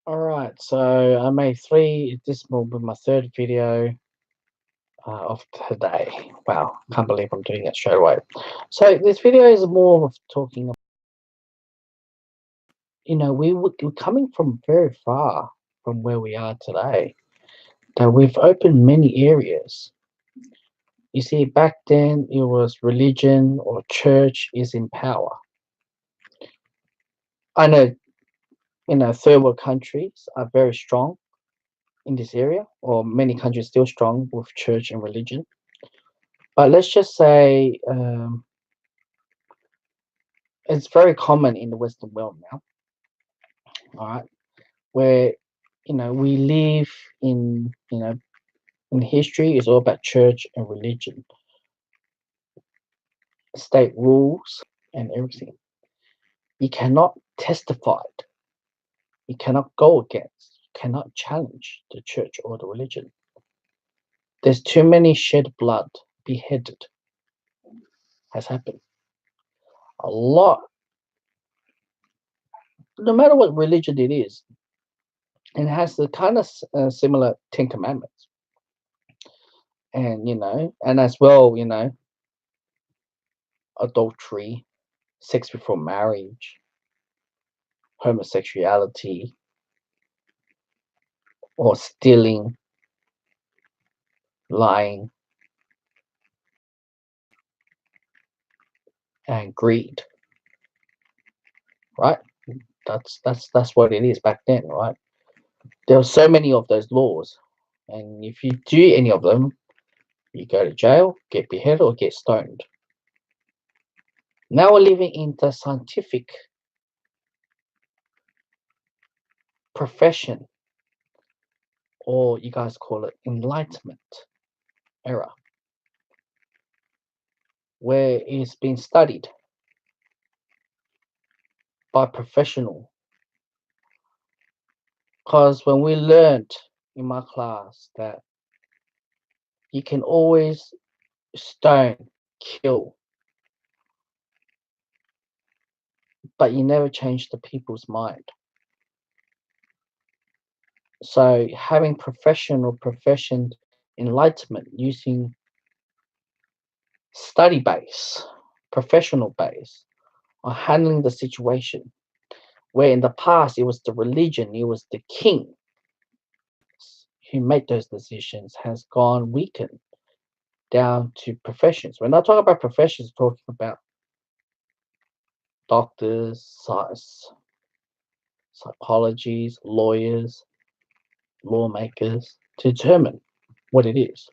Alright, so I made three. This will be my third video of today. Wow, can't believe I'm doing it straight away. So this video is more of talking. We're coming from very far from where we are today. That we've opened many areas. You see, back then it was religion or church is in power. I know, third world countries are very strong in this area, or many countries still strong with church and religion. But let's just say it's very common in the Western world now, all right, where we live in history is all about church and religion, state rules and everything. You cannot testify it. You cannot go against. You cannot challenge the church or the religion. There's too many shed blood, beheaded has happened. A lot, no matter what religion it is, and it has the kind of similar Ten Commandments, and as well, adultery, sex before marriage, homosexuality, or stealing, lying, and greed. Right? That's what it is back then, right? There were so many of those laws, and if you do any of them, you go to jail, get beheaded, or get stoned. Now we're living in the scientific profession, or you guys call it enlightenment era, where it's been studied by professional. Because when we learned in my class that you can always stone, kill, but you never change the people's mind. So having profession enlightenment using study base, professional base on handling the situation, where in the past it was the religion, it was the king who made those decisions, has gone weakened down to professions. When I talk about professions, talking about doctors, psychologists, lawyers, lawmakers to determine what it is.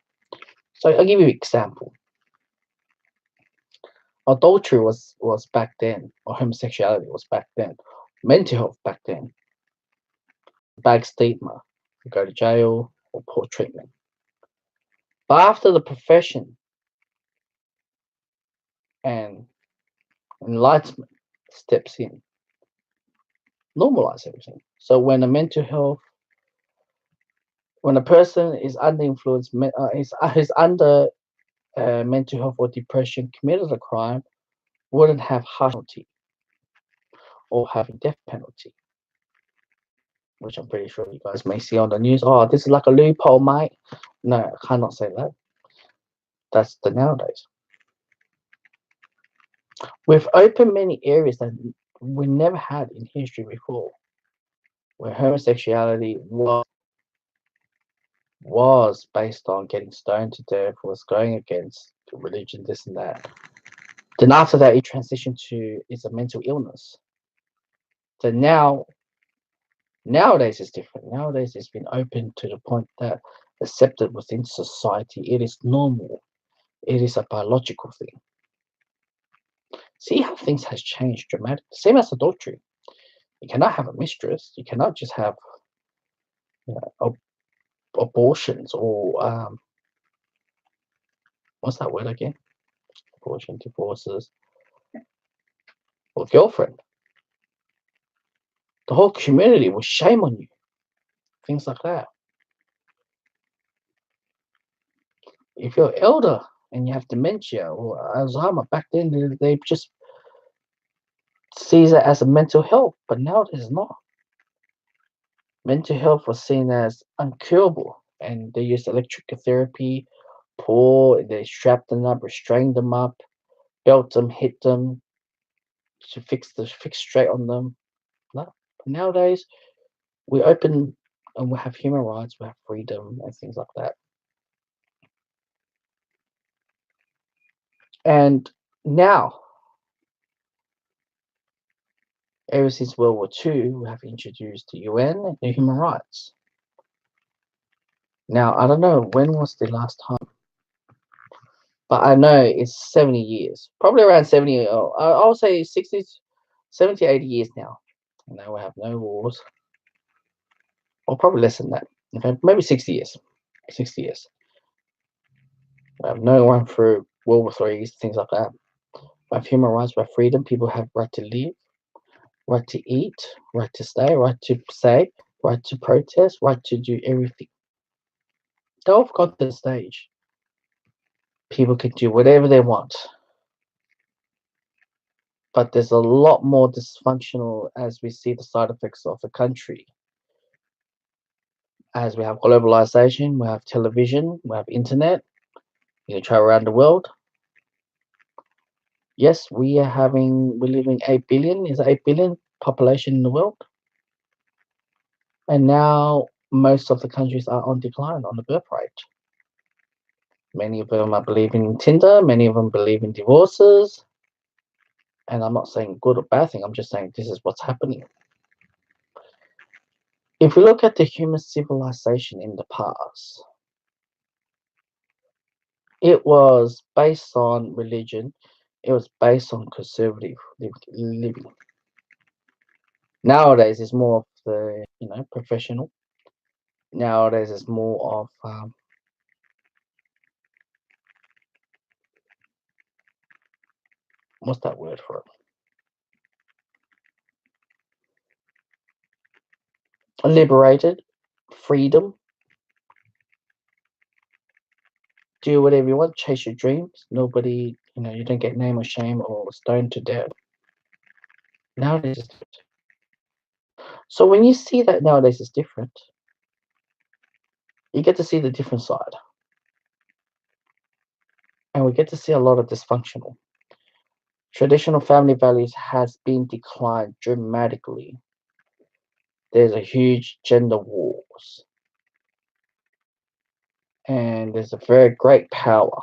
So I'll give you an example. Adultery was back then, or homosexuality was back then. Mental health back then, bad stigma, you go to jail or poor treatment. But after the profession and enlightenment steps in, normalize everything. So when a mental health, when a person is under influence, is under mental health or depression, committed a crime, wouldn't have harsh penalty or having death penalty, which I'm pretty sure you guys may see on the news. Oh, this is like a loophole, mate. No, I cannot say that. That's the nowadays. We've opened many areas that we never had in history before, where homosexuality was based on getting stoned to death, was going against religion, this and that. Then after that, it transitioned to it's a mental illness. So nowadays it's different. Nowadays it's been opened to the point that accepted within society. It is normal. It is a biological thing. See how things has changed dramatically. Same as adultery. You cannot have a mistress. You cannot just have abortions or what's that word again? Abortion, divorces, or girlfriend. The whole community will shame on you. Things like that. If you're elder and you have dementia or Alzheimer, back then they just sees it as a mental health, but now it is not. Mental health was seen as uncurable, and they used electric therapy, they strapped them up, restrained them up, belt them, hit them to fix straight on them. No. Nowadays, we open and we have human rights, we have freedom and things like that. And now, ever since World War II, we have introduced the UN and the human rights. Now, I don't know when was the last time, but I know it's 70 years, probably around 70, I'll say 60, 70, 80 years now. Now we have no wars, or probably less than that. Okay, maybe 60 years. 60 years. We have no one through World War Threes, things like that. We have human rights, we have freedom. People have right to live, right to eat, right to stay, right to say, right to protest, right to do everything. Now we've got to the stage. People can do whatever they want. But there's a lot more dysfunctional as we see the side effects of the country. As we have globalization, we have television, we have internet, you can travel around the world. Yes, we're living 8 billion, is 8 billion population in the world. And now most of the countries are on decline on the birth rate. Many of them are believing in Tinder, many of them believe in divorces. And I'm not saying good or bad thing, I'm just saying this is what's happening. If we look at the human civilization in the past, it was based on religion, it was based on conservative living. Nowadays, it's more of the professional. Nowadays, it's more of what's that word for it? Liberated, freedom, do whatever you want, chase your dreams. Nobody, you don't get name or shame or stoned to death. Nowadays, it's different. So when you see that nowadays is different, you get to see the different side, and we get to see a lot of dysfunctional. Traditional family values has been declined dramatically. There's a huge gender wars, and there's a very great power.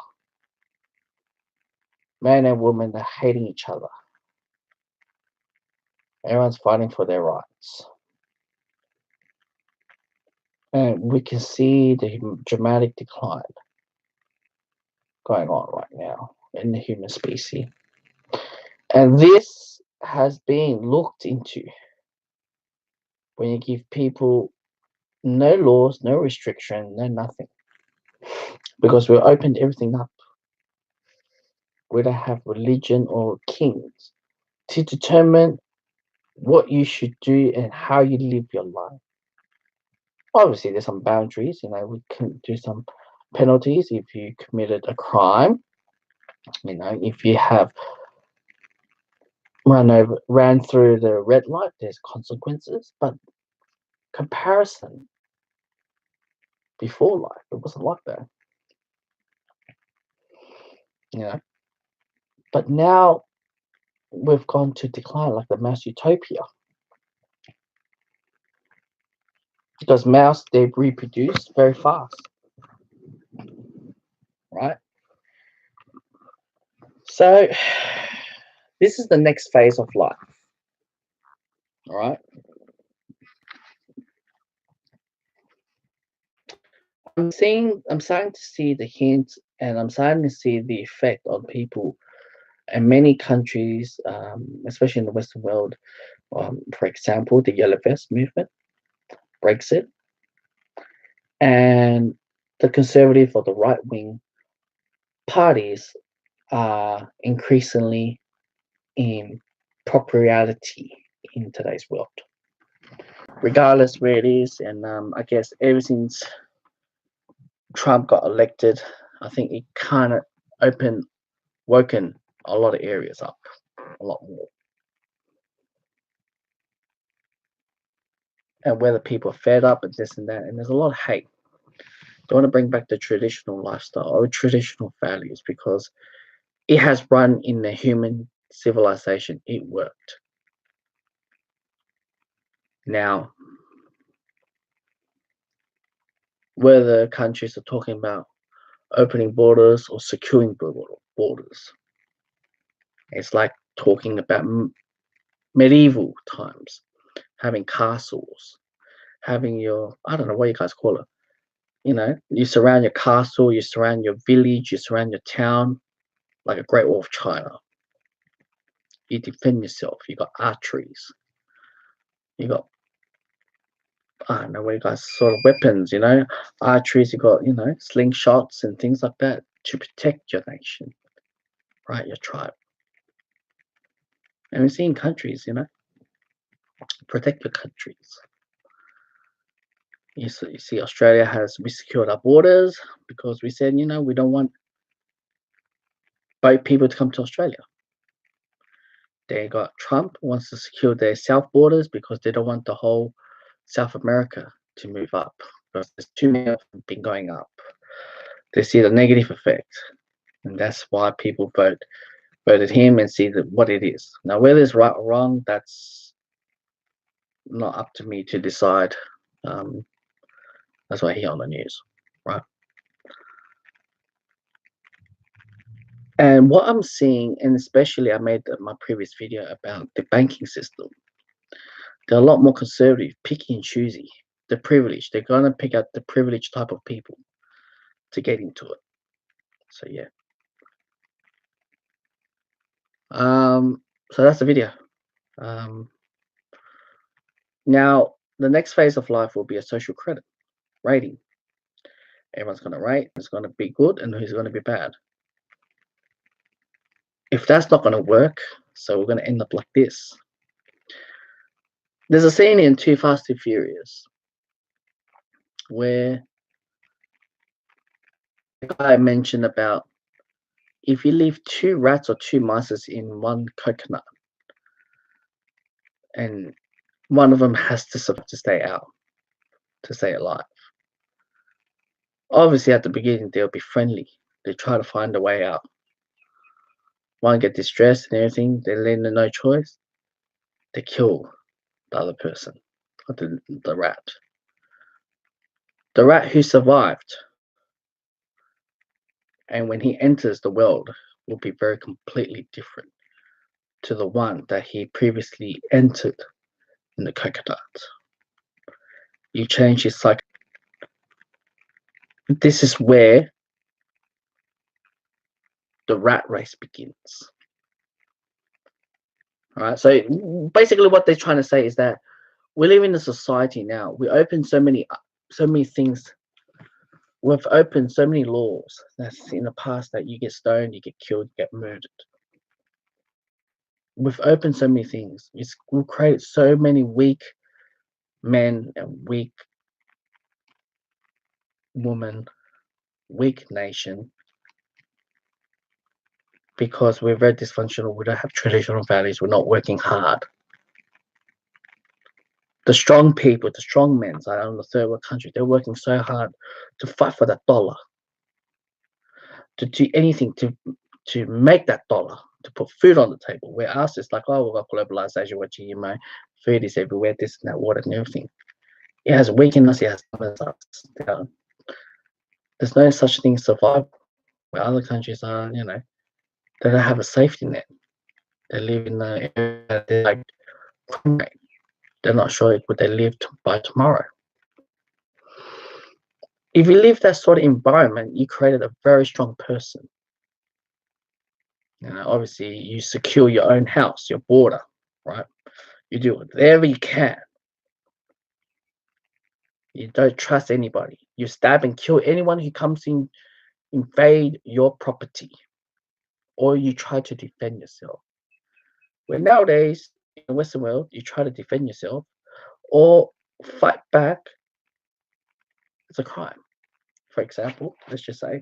Men and women are hating each other. Everyone's fighting for their rights. And we can see the dramatic decline going on right now in the human species. And this has been looked into when you give people no laws, no restriction, no nothing. Because we opened everything up. We don't have religion or kings to determine what you should do and how you live your life. Obviously, there's some boundaries. We can do some penalties if you committed a crime. If you have ran through the red light, there's consequences. But comparison before life, it wasn't like that. But now we've gone to decline, like the mass utopia. Because mouse, they reproduce very fast, right? So this is the next phase of life, all right? I'm starting to see the hints, and I'm starting to see the effect on people in many countries, especially in the Western world. For example, the Yellow Vest movement, Brexit, and the conservative or the right wing parties are increasingly in popularity in today's world, regardless where it is. And I guess ever since Trump got elected, I think it kind of woken a lot of areas up a lot more. and whether people are fed up and this and that. And there's a lot of hate. They want to bring back the traditional lifestyle or traditional values because it has run in the human civilization. It worked. Now, whether countries are talking about opening borders or securing borders, it's like talking about medieval times, having castles, having your, I don't know what you guys call it. You surround your castle, you surround your village, you surround your town like a Great Wall of China. You defend yourself. You got arteries. You got, I don't know what you guys sort of weapons. Arteries. You got slingshots and things like that to protect your nation, right? Your tribe. And we see in countries, protect your countries. You see, Australia we secured our borders because we said, we don't want boat people to come to Australia. They got Trump wants to secure their south borders because they don't want the whole South America to move up because there's too many of them been going up. They see the negative effect, and that's why people voted him and see what it is. Now, whether it's right or wrong, that's not up to me to decide. That's why I hear on the news, right? And what I'm seeing, and especially I made my previous video about the banking system, they're a lot more conservative, picky and choosy. The privileged, they're going to pick out the privileged type of people to get into it. So yeah. So that's the video. Now the next phase of life will be a social credit rating. Everyone's going to rate who's going to be good and who's going to be bad. If that's not going to work, so we're going to end up like this. There's a scene in Too Fast, Too Furious where the guy mentioned about if you leave 2 rats or 2 mice in one coconut, and one of them has to survive to stay out, to stay alive. Obviously, at the beginning, they'll be friendly. They try to find a way out. One get distressed and everything. They leave them no choice. They kill the other person, or the rat. The rat who survived, and when he enters the world, will be very completely different to the one that he previously entered in the coconut. You change his psyche. This is where the rat race begins. All right. So basically, what they're trying to say is that we live in a society now. We open so many things. We've opened so many laws that's in the past that you get stoned, you get killed, you get murdered. We've opened so many things. We've created so many weak men and weak women, weak nation, because we're very dysfunctional. We don't have traditional values. We're not working hard. The strong people, the strong men are in the third world country. They're working so hard to fight for that dollar, to do anything to make that dollar, to put food on the table. Where us, it's like, oh, we've got globalization, what food is everywhere, this and that, water and everything. It has weakened us, it has us. There's no such thing as survival. Where other countries are, they don't have a safety net. They live in the area, they're like, they're not sure would they live by tomorrow. If you live that sort of environment, you created a very strong person. Obviously, you secure your own house, your border, right? You do whatever you can. You don't trust anybody. You stab and kill anyone who comes in, invade your property, or you try to defend yourself. Well, nowadays, in the Western world, you try to defend yourself or fight back. It's a crime. For example, let's just say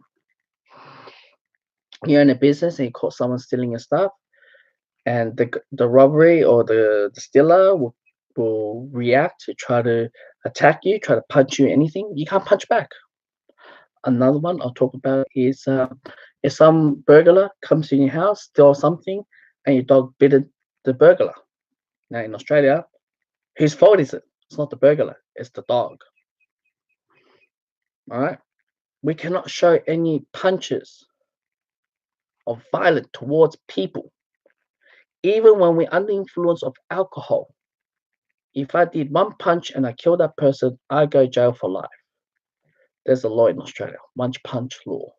you're in a business and you caught someone stealing your stuff, and the robbery or the stealer will will react to try to attack you, try to punch you, anything. You can't punch back. Another one I'll talk about is if some burglar comes in your house, steals something, and your dog bit the burglar. Now in Australia, whose fault is it? It's not the burglar, it's the dog. All right. We cannot show any punches of violence towards people, even when we're under influence of alcohol. If I did one punch and I kill that person, I go jail for life. There's a law in Australia, one punch law.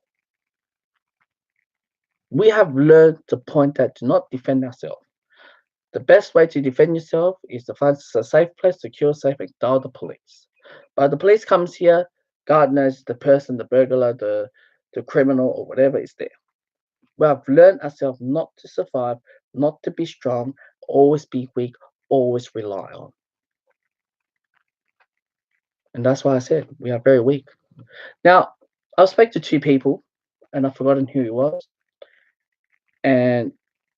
We have learned to point out to not defend ourselves. The best way to defend yourself is to find a safe place, secure, safe, and dial the police. But the police comes here, God knows the person, the burglar, the criminal, or whatever is there. We have learned ourselves not to survive, not to be strong, always be weak, always rely on. And that's why I said we are very weak. Now, I spoke to two people, and I've forgotten who it was, and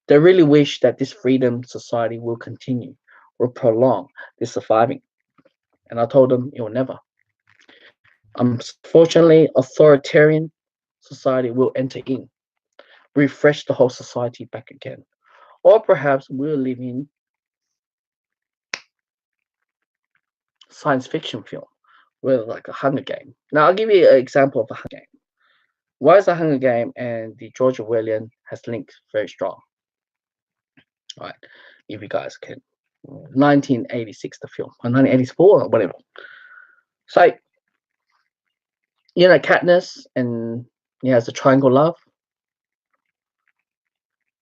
they really wish that this freedom society will continue, will prolong this surviving. And I told them it will never. Unfortunately, authoritarian society will enter in, refresh the whole society back again. Or perhaps we'll live in science fiction film, where like a Hunger Game. Now I'll give you an example of a Hunger Game. Why is a Hunger Game and the George Orwellian has linked very strong? All right, if you guys can. 1986, the film, or 1984, or whatever. So, Katniss and he has a triangle love,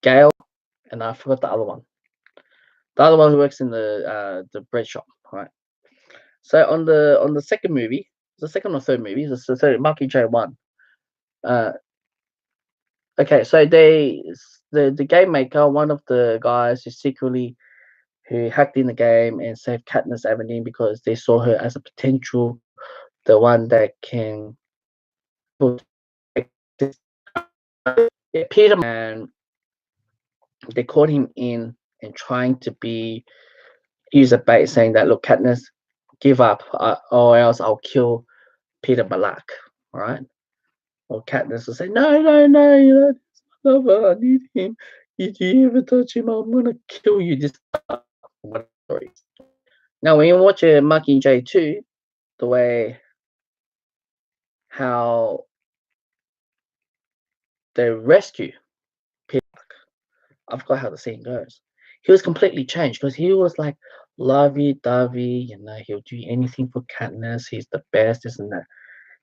Gale, and I forgot the other one. The other one who works in the bread shop, right? So on the second movie, the second or third movie, the third Mockingjay one. Uh, okay, so the game maker, one of the guys who hacked in the game and saved Katniss Everdeen because they saw her as a potential, the one that can. Yeah, Peter, and they caught him in and trying to use a bait, saying that look, Katniss, give up, or else I'll kill Peter Balak, all right? Or Katniss will say, no, no, no, lover, I need him. If you ever touch him, I'm gonna kill you. This story. Now, when you watch a Mockingjay 2, the way how they rescue Peter, I forgot how the scene goes. He was completely changed because he was like lovey-dovey, he'll do anything for Katniss. He's the best, isn't that?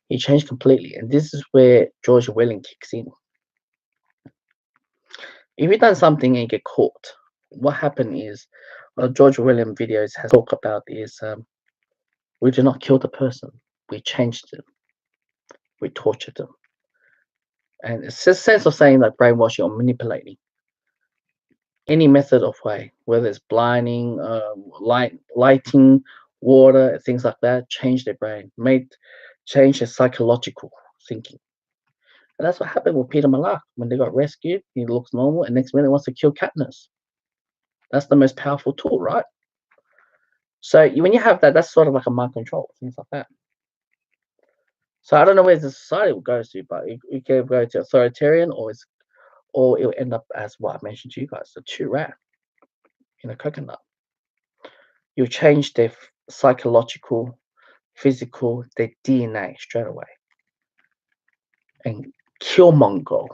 He changed completely, and this is where George Orwell kicks in. If you've done something and you get caught, what happened is, George Orwell videos has talked about is we do not kill the person, we changed them, we tortured them, and it's a sense of saying that brainwashing or manipulating. Any method of way, whether it's blinding, lighting, water, things like that, change their brain, change their psychological thinking. And that's what happened with Peter Malak when they got rescued. He looks normal, and next minute wants to kill Katniss. That's the most powerful tool, right? So when you have that, that's sort of like a mind control, things like that. So I don't know where the society will go to, but it can go to authoritarian, or it'll end up as what I mentioned to you guys, the two rat in a coconut. You'll change their psychological, physical, their DNA straight away. And killmonger,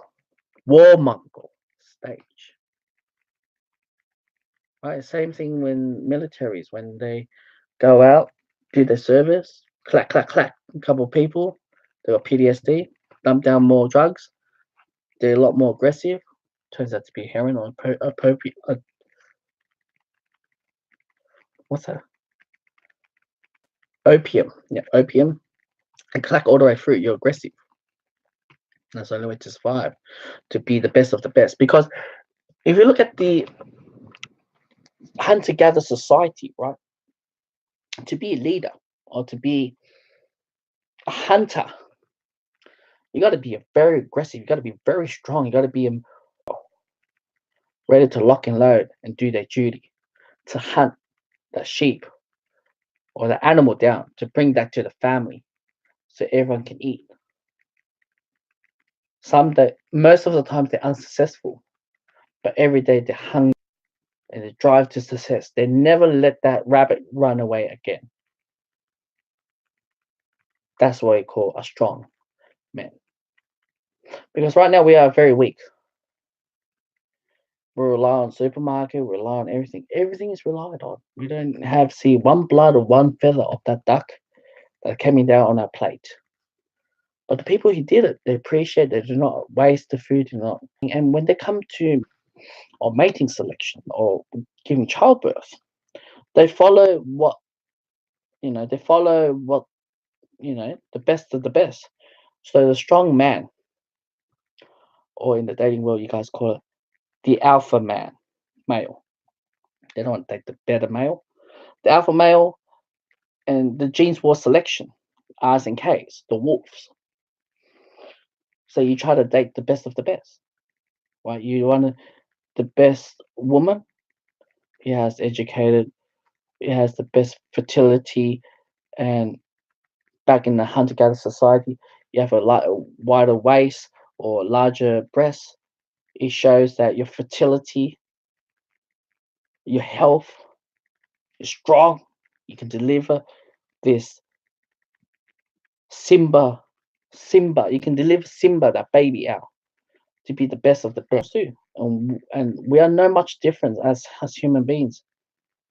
warmonger stage. Right, same thing when militaries, when they go out, do their service, clack, clack, clack, a couple of people, they got PTSD, dump down more drugs, they're a lot more aggressive. Turns out to be heroin or what's that? Opium. Yeah, opium. And clack all the way through, you're aggressive. That's the only way to survive, to be the best of the best. Because if you look at the hunter-gatherer society, right? To be a leader or to be a hunter, you got to be very aggressive. You got to be very strong. You got to be ready to lock and load and do their duty, to hunt the sheep or the animal down to bring that to the family so everyone can eat. Most of the times they're unsuccessful, but every day they're hungry and they drive to success. They never let that rabbit run away again. That's what we call a strong man. Because right now we are very weak. We rely on supermarket, we rely on everything. Everything is relied on. We don't see one blood or one feather of that duck that coming down on our plate. But the people who did it, they appreciate. They do not waste the food. And when they come to or mating selection or giving childbirth, they follow what They follow what the best of the best. So the strong man, or in the dating world, you guys call it the alpha male. They don't want to take the beta male. The alpha male and the genes war selection, R's and K's, the wolves. So you try to date the best of the best, right? You want the best woman. He has educated. He has the best fertility, and back in the hunter-gatherer society, you have a wider waist or larger breasts. It shows that your fertility, your health is strong. You can deliver this Simba. You can deliver Simba, that baby, out to be the best of the best too. And we are no much different as human beings.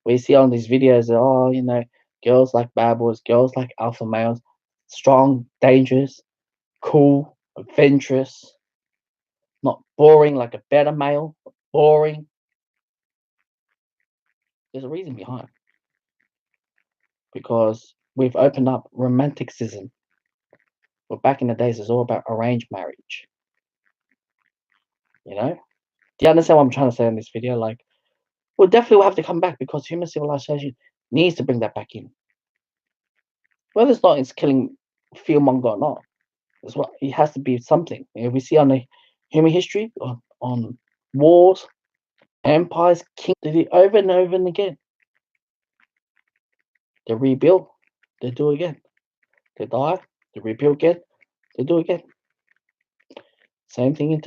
We see on these videos that girls like bad boys, girls like alpha males, strong, dangerous, cool, adventurous, not boring like a beta male, boring. There's a reason behind. Because we've opened up romanticism. But back in the days, it's all about arranged marriage. You know? Do you understand what I'm trying to say in this video? Like, we'll definitely have to come back because human civilization needs to bring that back in. Whether it's not, it's killing fearmonger or not. It has to be something. We see on the human history, on wars, empires, kings, they do it over and over and again. They rebuild, they do it again. They die, they rebuild again, they do it again. Same thing in